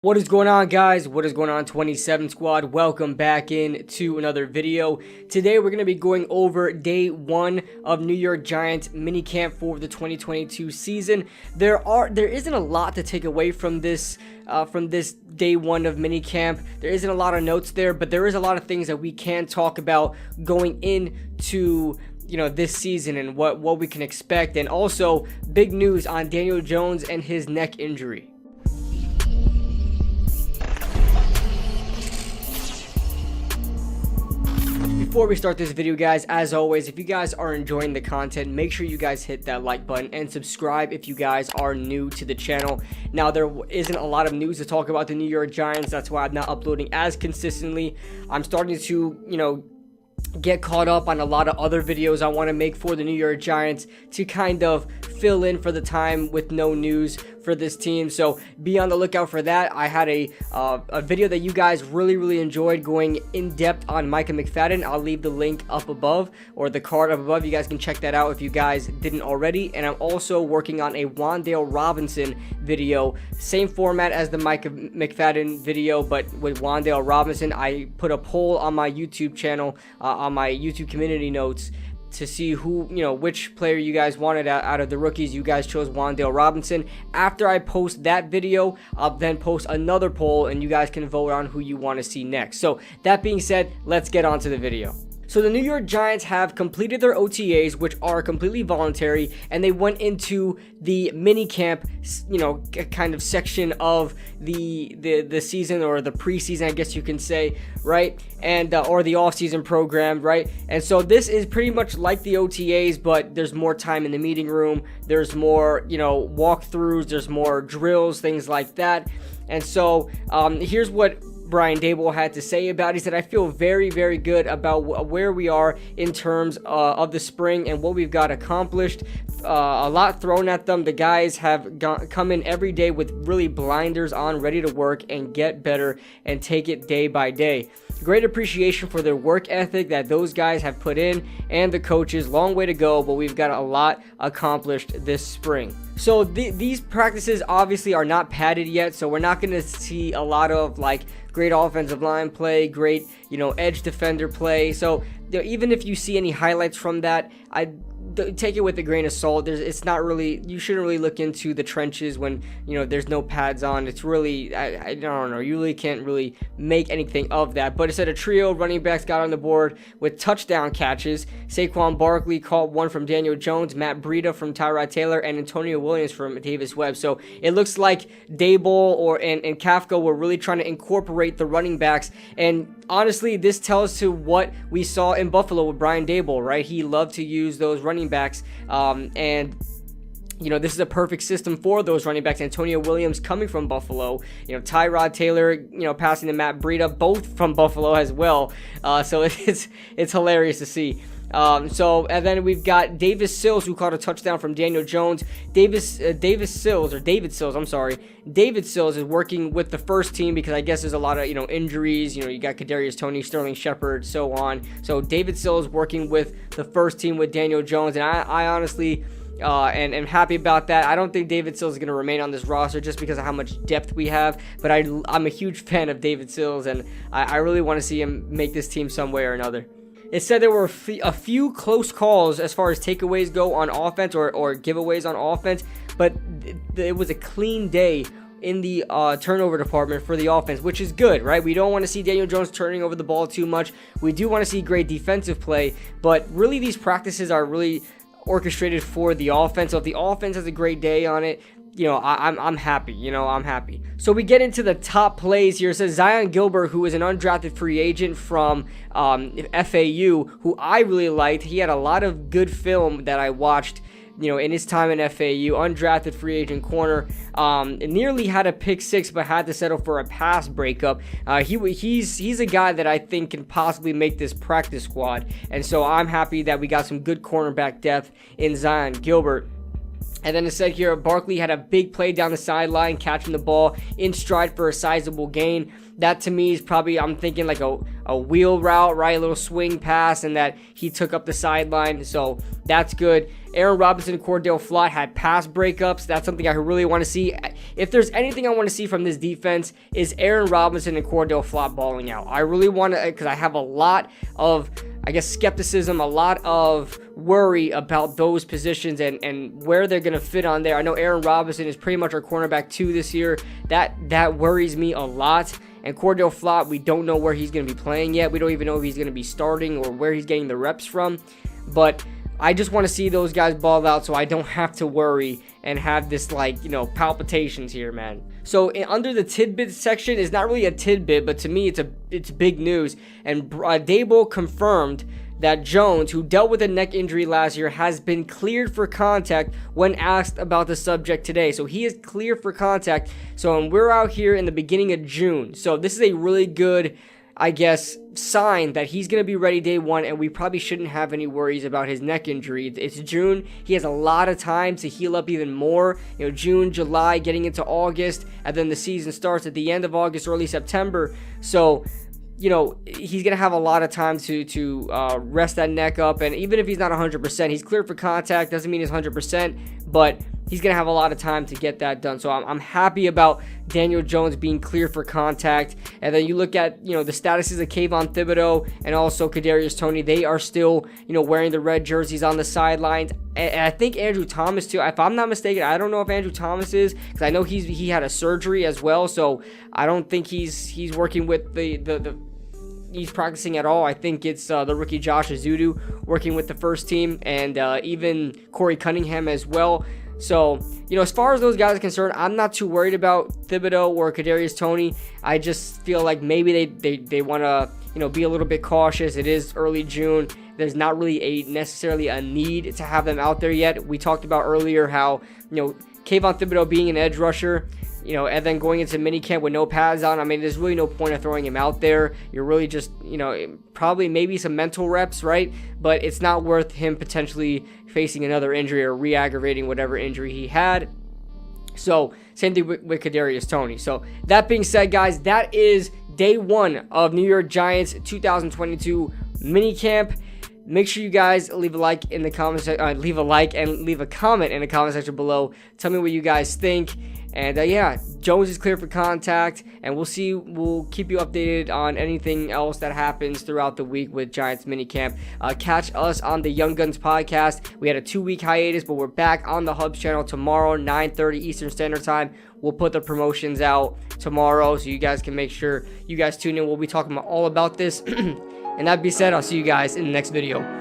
What is going on, guys? What is going on, 27 squad? Welcome back in to another video. Today we're going to be going over day one of New York Giants minicamp for the 2022 season. There isn't a lot to take away from this day one of minicamp. There isn't a lot of notes there, but there is a lot of things that we can talk about going into this season and what we can expect, and also big news on Daniel Jones and his neck injury. Before we start this video, guys, as always, if you guys are enjoying the content, make sure you guys hit that like button and subscribe if you guys are new to the channel. Now, there isn't a lot of news to talk about the New York Giants. That's why I'm not uploading as consistently. I'm starting to, get caught up on a lot of other videos I want to make for the New York Giants to kind of fill in for the time with no news for this team. So be on the lookout for that. I had a video that you guys really enjoyed going in depth on Micah McFadden. I'll leave the link up above, or the card up above. You guys can check that out if you guys didn't already. And I'm also working on a Wan'Dale Robinson video, same format as the Micah McFadden video, but with Wan'Dale Robinson. I put a poll on my YouTube channel, on my YouTube community notes, to see which player you guys wanted out of the rookies. You guys chose Wan'Dale Robinson. After I post that video, I'll then post another poll and you guys can vote on who you want to see next. So that being said, let's get on to the video. So the New York Giants have completed their OTAs, which are completely voluntary, and they went into the minicamp, kind of section of the season, or the preseason, I guess you can say, right? And or the off-season program, right? And so this is pretty much like the OTAs, but there's more time in the meeting room. There's more, walkthroughs. There's more drills, things like that. And so here's what Brian Daboll had to say about it. He said, "I feel very good about where we are in terms of the spring and what we've got accomplished. A lot thrown at them. The guys have come in every day with really blinders on, ready to work and get better and take it day by day. Great appreciation for their work ethic that those guys have put in, and the coaches. Long way to go, but we've got a lot accomplished this spring." So these practices obviously are not padded yet, so we're not going to see a lot of great offensive line play, great edge defender play. So even if you see any highlights from that, I take it with a grain of salt. It's not really, you shouldn't really look into the trenches when there's no pads on. It's really, I don't know, you really can't really make anything of that. But it said a trio of running backs got on the board with touchdown catches. Saquon Barkley caught one from Daniel Jones, Matt Breida from Tyrod Taylor, and Antonio Williams from Davis Webb. So it looks like Daboll and Kafka were really trying to incorporate the running backs. And honestly, this tells to what we saw in Buffalo with Brian Daboll, right? He loved to use those running backs, and this is a perfect system for those running backs. Antonio Williams coming from Buffalo, Tyrod Taylor, passing to Matt Breida, both from Buffalo as well. So it's hilarious to see. And then we've got David Sills, who caught a touchdown from Daniel Jones. David Sills is working with the first team because I guess there's a lot of injuries. You got Kadarius Toney, Sterling Shepard, so on. So David Sills working with the first team with Daniel Jones, and I honestly am happy about that. I don't think David Sills is going to remain on this roster just because of how much depth we have, but I'm a huge fan of David Sills, and I really want to see him make this team some way or another. It said there were a few close calls as far as takeaways go on offense, or giveaways on offense, but it was a clean day in the turnover department for the offense, which is good, right? We don't want to see Daniel Jones turning over the ball too much. We do want to see great defensive play, but really these practices are really orchestrated for the offense. So if the offense has a great day on it, I'm happy. I'm happy. So we get into the top plays here. It says Zion Gilbert, who is an undrafted free agent from FAU, who I really liked. He had a lot of good film that I watched, in his time in FAU. Undrafted free agent corner. Nearly had a pick six, but had to settle for a pass breakup. He's a guy that I think can possibly make this practice squad. And so I'm happy that we got some good cornerback depth in Zion Gilbert. And then it said here, Barkley had a big play down the sideline, catching the ball in stride for a sizable gain. That to me is probably, I'm thinking like a wheel route, right? A little swing pass, and that he took up the sideline. So that's good. Aaron Robinson and Cordell Flott had pass breakups. That's something I really want to see. if there's anything I want to see from this defense is Aaron Robinson and Cordell Flott balling out. I really want to, because I have a lot of, I guess, skepticism, a lot of worry about those positions and where they're going to fit on there. I know Aaron Robinson is pretty much our cornerback 2 this year. That worries me a lot. And Cordell Flott, we don't know where he's going to be playing yet. We don't even know if he's going to be starting or where he's getting the reps from. But I just want to see those guys ball out so I don't have to worry and have this, like, you know, palpitations here, man. So under the tidbit section, is not really a tidbit, but to me it's big news. And Daboll confirmed that Jones, who dealt with a neck injury last year, has been cleared for contact when asked about the subject today. So he is cleared for contact. So we're out here in the beginning of June. So this is a really good, I guess, sign that he's going to be ready day one, and we probably shouldn't have any worries about his neck injury. It's June. He has a lot of time to heal up even more. You know, June, July, getting into August, and then the season starts at the end of August, early September. So, you know, he's going to have a lot of time to rest that neck up. And even if he's not 100%, he's cleared for contact. Doesn't mean he's 100%, but he's going to have a lot of time to get that done. So I'm happy about Daniel Jones being cleared for contact. And then you look at, you know, the statuses of Kayvon Thibodeau and also Kadarius Toney. They are still, you know, wearing the red jerseys on the sidelines. And I think Andrew Thomas too. If I'm not mistaken, I don't know if Andrew Thomas is, because I know he had a surgery as well. So I don't think he's working with he's practicing at all. I think it's the rookie Josh Azudu working with the first team, and even Corey Cunningham as well. So, you know, as far as those guys are concerned, I'm not too worried about Thibodeau or Kadarius Toney. I just feel like maybe they want to, you know, be a little bit cautious. It is early June. There's not really necessarily a need to have them out there yet. We talked about earlier how, you know, Kayvon Thibodeau being an edge rusher, you know, and then going into minicamp with no pads on. I mean, there's really no point of throwing him out there. You're really just, you know, probably maybe some mental reps, right? But it's not worth him potentially facing another injury or re-aggravating whatever injury he had. So, same thing with Kadarius Toney. So, that being said, guys, that is day one of New York Giants 2022 minicamp. Make sure you guys leave a like in the comment section, leave a like and leave a comment in the comment section below. Tell me what you guys think. And yeah, Jones is clear for contact, and we'll keep you updated on anything else that happens throughout the week with Giants minicamp. Catch us on the Young Guns podcast. We had a 2-week hiatus, but we're back on the Hubs channel tomorrow, 9:30 Eastern Standard Time. We'll put the promotions out tomorrow, so you guys can make sure you guys tune in. We'll be talking all about this. And that being said, I'll see you guys in the next video.